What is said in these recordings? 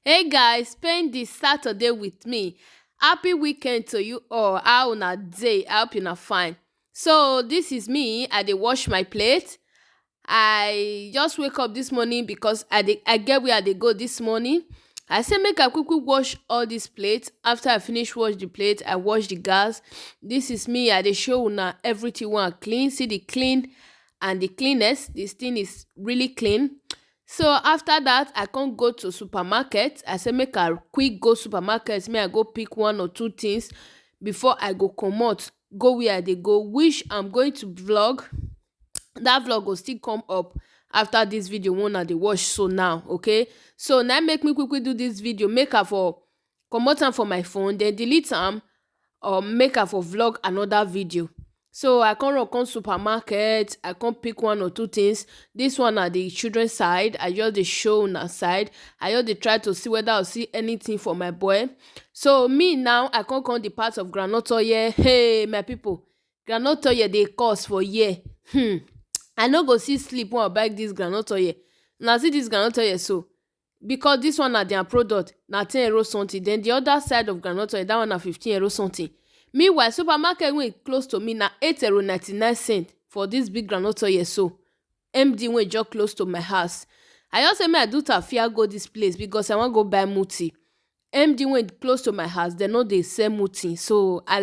Hey guys, spend this Saturday with me. Happy weekend to you all. How una day? I hope una fine. So this is me. I dey wash my plate. I just wake up this morning because I get where I dey go this morning. I say make I quickly wash all this plate. After I finish wash the plate, I wash the gas. This is me. I dey show una everything wey I clean. See the clean and the cleanness. This thing is really clean. So after that, I can't go to supermarket. I say make I quick go supermarket, make I go pick one or two things before I go comot go where I dey go, which I'm going to vlog. That vlog go still come up after this video one I dey watch so now, okay? So now make me quickly do this video, make I for comot am for my phone, then delete am, or make I for vlog another video. So I come run come supermarket, I come pick one or two things. This one na the children side. I just dey show una side. I just dey try to see whether I see anything for my boy. So me now, I come the part of groundnut oil. Hey my people, groundnut oil dey cost for here. I no go see sleep when I buy this groundnut oil. Now see this groundnut oil so, because this one na their product na 10 euro something, then the other side of groundnut oil, that one na 15 euro something. Meanwhile, supermarket wey close to me na 8.99 € for this big groundnut oil so. MD wey just close to my house. I just say make I do tafia go this place because I wan go buy muti. MD wey close to my house, dem no dey sell muti, so I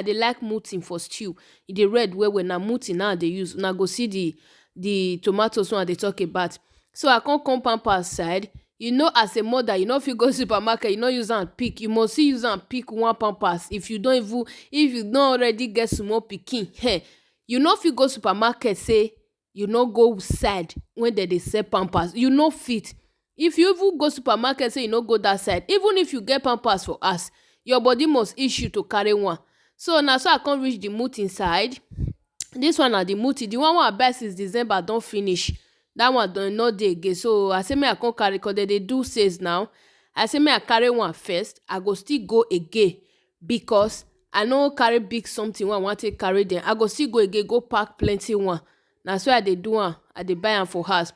dey like muti for stew. E dey red well well, na muti now I dey use. Una go see the tomatoes wey I dey talk about. So I come Pampers side. You know, as a mother, you no fit go supermarket, you no use am pick. You must use am pick one Pampers. If you don already get small pikin, you no fit go supermarket say you no go side when dem dey sell Pampers. You no fit. If you even go supermarket say you no go that side, even if you get Pampers for house, your body must issue to carry one. So na so I come reach the muti side. This one na the muti. The one wey I buy since December don finish. That one don no dey again. So I say make I come carry, because dem dey do sales now. I say make I carry one first. I go still go again because I no carry big something wey I wan take carry dem. I go still go again go pack plenty one. Na so I dey do am. I dey buy am for house.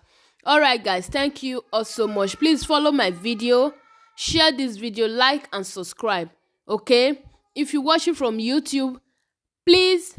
Alright guys, thank you all so much. Please follow my video, share this video, like and subscribe, okay? If you watch it from YouTube, please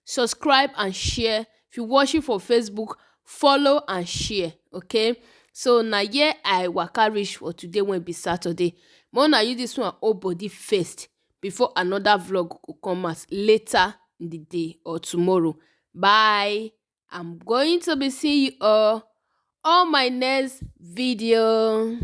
subscribe and share. If you watch it for Facebook, follow and share, okay? So na here I waka reach for today when be Saturday. Make una use this one hold body first before another vlog go come out later in the day or tomorrow. Bye. I'm going to be seeing you all on my next video.